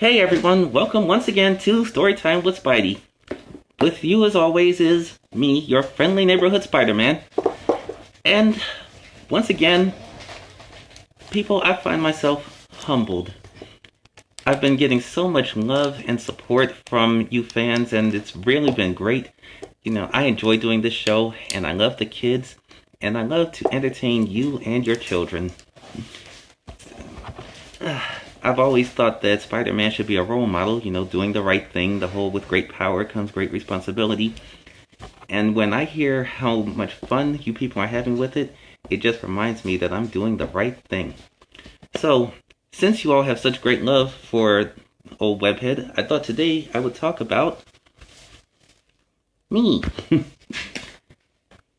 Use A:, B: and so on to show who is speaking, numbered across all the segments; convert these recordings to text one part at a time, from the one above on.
A: Hey everyone, welcome once again to Storytime with Spidey. With you as always is me, your friendly neighborhood Spider-Man. And once again, people, I find myself humbled. I've been getting so much love and support from you fans, and it's really been great. You know, I enjoy doing this show, and I love the kids, and I love to entertain you and your children. I've always thought that Spider-Man should be a role model, you know, doing the right thing, the whole with great power comes great responsibility. And when I hear how much fun you people are having with it, it just reminds me that I'm doing the right thing. So, since you all have such great love for old Webhead, I thought today I would talk about me.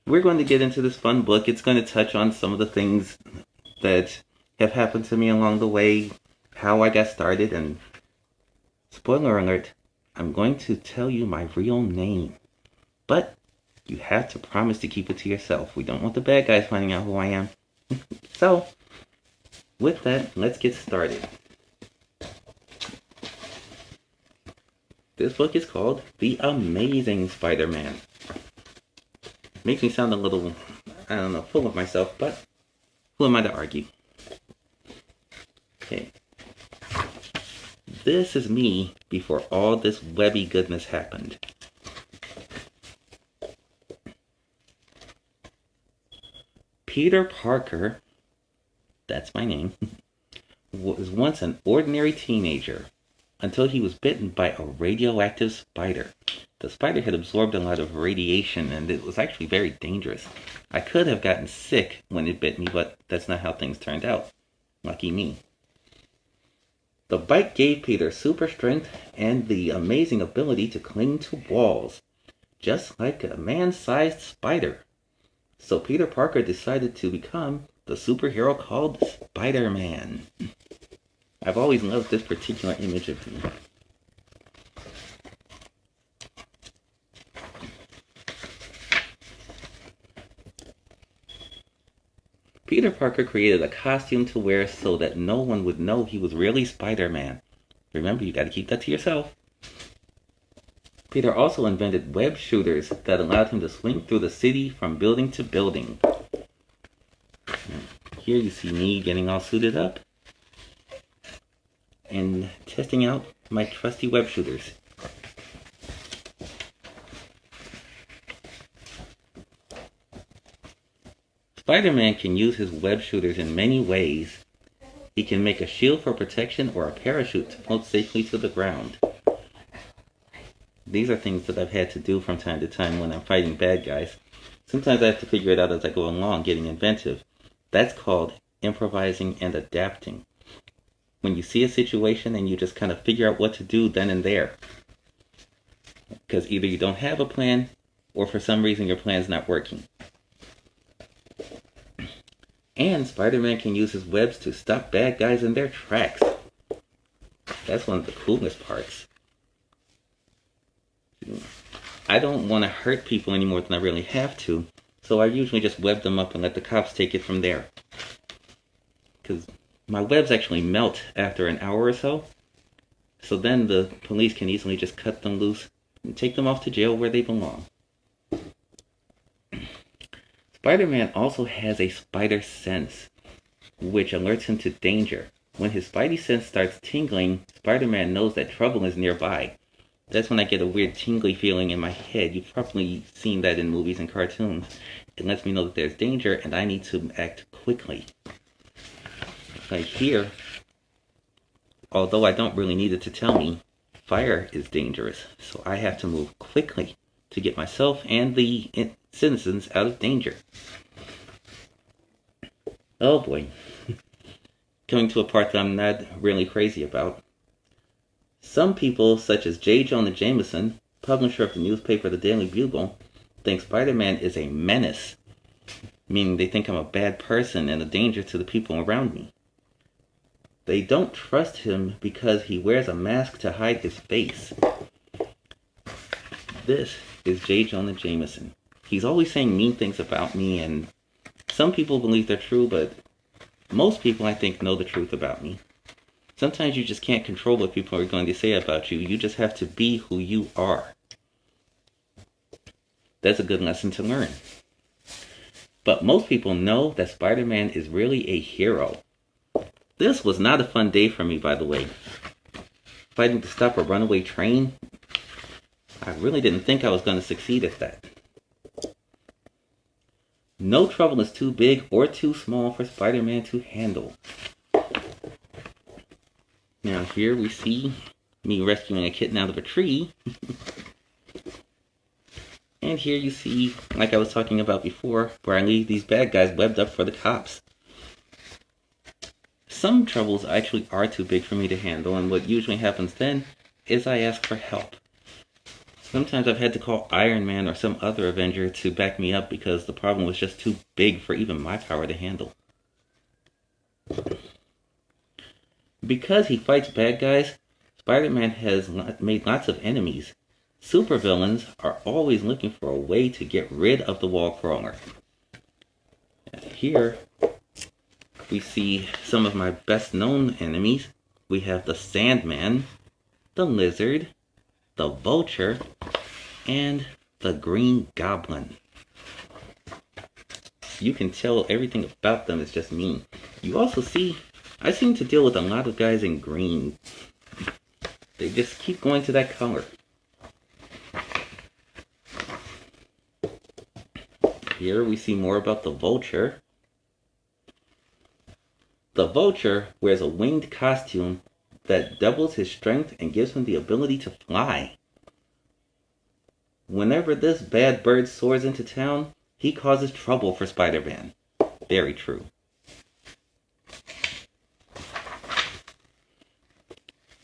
A: We're going to get into this fun book. It's going to touch on some of the things that have happened to me along the way, how I got started, and spoiler alert, I'm going to tell you my real name. But you have to promise to keep it to yourself. We don't want the bad guys finding out who I am. So, with that, let's get started. This book is called The Amazing Spider-Man. Makes me sound a little, I don't know, full of myself, but who am I to argue? Okay. This is me before all this webby goodness happened. Peter Parker, that's my name, was once an ordinary teenager until he was bitten by a radioactive spider. The spider had absorbed a lot of radiation and it was actually very dangerous. I could have gotten sick when it bit me, but that's not how things turned out. Lucky me. The bite gave Peter super strength and the amazing ability to cling to walls, just like a man-sized spider. So Peter Parker decided to become the superhero called Spider-Man. I've always loved this particular image of him. Peter Parker created a costume to wear so that no one would know he was really Spider-Man. Remember, you gotta keep that to yourself. Peter also invented web shooters that allowed him to swing through the city from building to building. Here you see me getting all suited up and testing out my trusty web shooters. Spider-Man can use his web shooters in many ways. He can make a shield for protection or a parachute to float safely to the ground. These are things that I've had to do from time to time when I'm fighting bad guys. Sometimes I have to figure it out as I go along, getting inventive. That's called improvising and adapting. When you see a situation and you just kind of figure out what to do then and there. Because either you don't have a plan, or for some reason your plan's not working. And Spider-Man can use his webs to stop bad guys in their tracks. That's one of the coolest parts. I don't want to hurt people any more than I really have to, so I usually just web them up and let the cops take it from there. Because my webs actually melt after an hour or so, so then the police can easily just cut them loose and take them off to jail where they belong. Spider-Man also has a spider sense, which alerts him to danger. When his spidey sense starts tingling, Spider-Man knows that trouble is nearby. That's when I get a weird tingly feeling in my head. You've probably seen that in movies and cartoons. It lets me know that there's danger and I need to act quickly. Like here, although I don't really need it to tell me, fire is dangerous, so I have to move quickly to get myself and the citizens out of danger. Oh boy. Coming to a part that I'm not really crazy about. Some people, such as J. Jonah Jameson, publisher of the newspaper The Daily Bugle, think Spider-Man is a menace, meaning they think I'm a bad person and a danger to the people around me. They don't trust him because he wears a mask to hide his face. This is J. Jonah Jameson. He's always saying mean things about me, and some people believe they're true, but most people, I think, know the truth about me. Sometimes you just can't control what people are going to say about you. You just have to be who you are. That's a good lesson to learn. But most people know that Spider-Man is really a hero. This was not a fun day for me, by the way. Fighting to stop a runaway train, I really didn't think I was going to succeed at that. No trouble is too big or too small for Spider-Man to handle. Now here we see me rescuing a kitten out of a tree. And here you see, like I was talking about before, where I leave these bad guys webbed up for the cops. Some troubles actually are too big for me to handle, and what usually happens then is I ask for help. Sometimes I've had to call Iron Man or some other Avenger to back me up because the problem was just too big for even my power to handle. Because he fights bad guys, Spider-Man has made lots of enemies. Supervillains are always looking for a way to get rid of the wall crawler. Here we see some of my best known enemies. We have the Sandman, the Lizard, the Vulture, and the Green Goblin. You can tell everything about them is just mean. You also see, I seem to deal with a lot of guys in green. They just keep going to that color. Here we see more about the Vulture. The Vulture wears a winged costume that doubles his strength and gives him the ability to fly. Whenever this bad bird soars into town, he causes trouble for Spider-Man. Very true.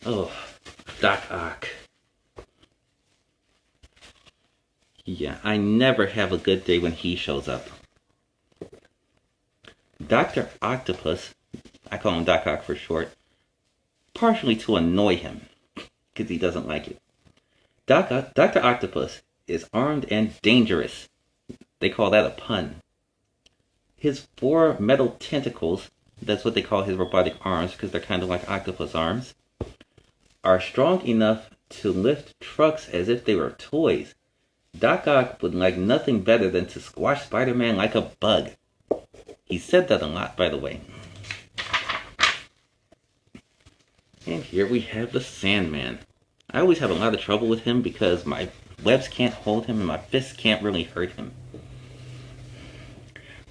A: Oh, Doc Ock. Yeah, I never have a good day when he shows up. Dr. Octopus, I call him Doc Ock for short, partially to annoy him, because he doesn't like it. Dr. Octopus is armed and dangerous. They call that a pun. His 4 metal tentacles, that's what they call his robotic arms, because they're kind of like octopus arms, are strong enough to lift trucks as if they were toys. Doc Ock would like nothing better than to squash Spider-Man like a bug. He said that a lot, by the way. And here we have the Sandman. I always have a lot of trouble with him because my webs can't hold him and my fists can't really hurt him.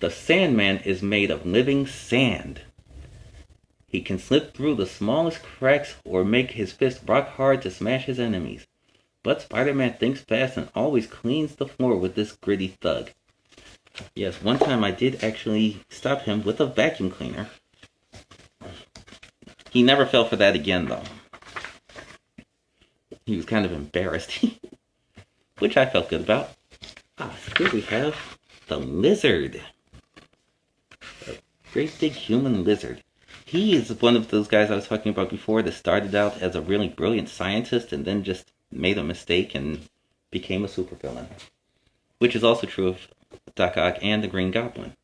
A: The Sandman is made of living sand. He can slip through the smallest cracks or make his fist rock hard to smash his enemies. But Spider-Man thinks fast and always cleans the floor with this gritty thug. Yes, one time I did actually stop him with a vacuum cleaner. He never fell for that again, though. He was kind of embarrassed, which I felt good about. Here we have the Lizard. A great big human lizard. He is one of those guys I was talking about before that started out as a really brilliant scientist and then just made a mistake and became a supervillain. Which is also true of Doc Ock and the Green Goblin.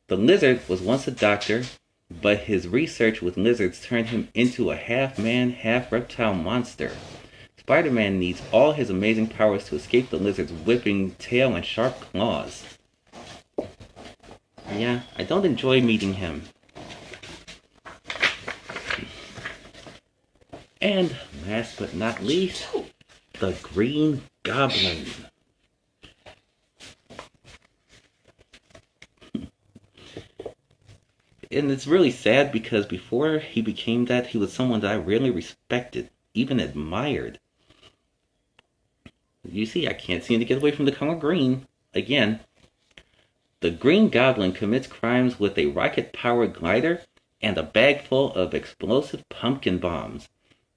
A: The Lizard was once a doctor, but his research with lizards turned him into a half-man, half-reptile monster. Spider-Man needs all his amazing powers to escape the lizard's whipping tail and sharp claws. Yeah, I don't enjoy meeting him. And last but not least, the Green Goblin. And it's really sad because before he became that, he was someone that I really respected, even admired. You see, I can't seem to get away from the color green. Again, the Green Goblin commits crimes with a rocket-powered glider and a bag full of explosive pumpkin bombs.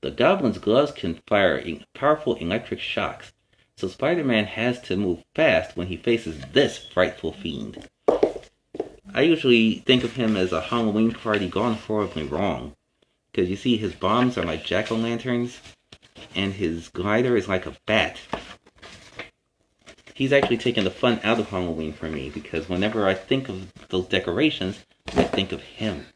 A: The Goblin's gloves can fire powerful electric shocks, so Spider-Man has to move fast when he faces this frightful fiend. I usually think of him as a Halloween party gone horribly wrong, because you see his bombs are like jack-o'-lanterns, and his glider is like a bat. He's actually taken the fun out of Halloween for me, because whenever I think of those decorations, I think of him.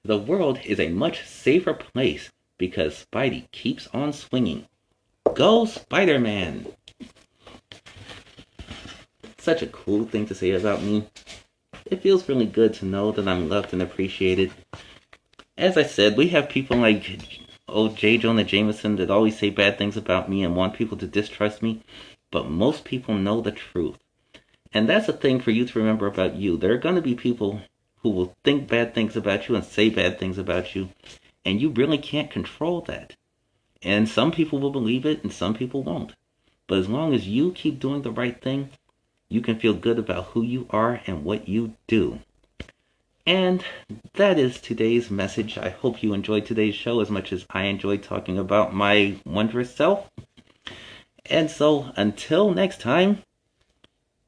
A: The world is a much safer place because Spidey keeps on swinging. Go Spider-Man! Such a cool thing to say about me. It feels really good to know that I'm loved and appreciated. As I said, we have people like J. Jonah Jameson that always say bad things about me and want people to distrust me, but most people know the truth. And that's a thing for you to remember about you. There are going to be people who will think bad things about you and say bad things about you, and you really can't control that. And some people will believe it and some people won't. But as long as you keep doing the right thing, you can feel good about who you are and what you do. And that is today's message. I hope you enjoyed today's show as much as I enjoyed talking about my wondrous self. And so, until next time,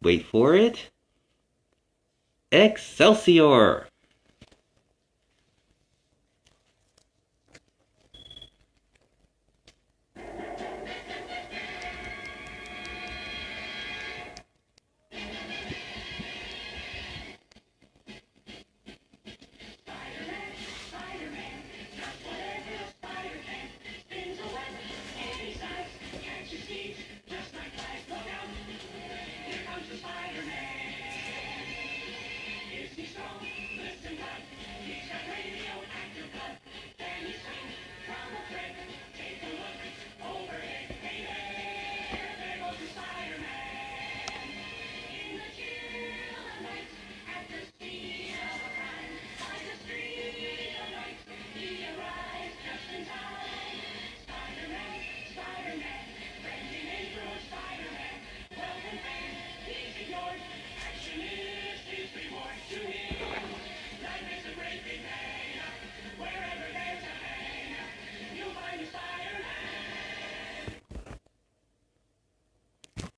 A: wait for it, Excelsior!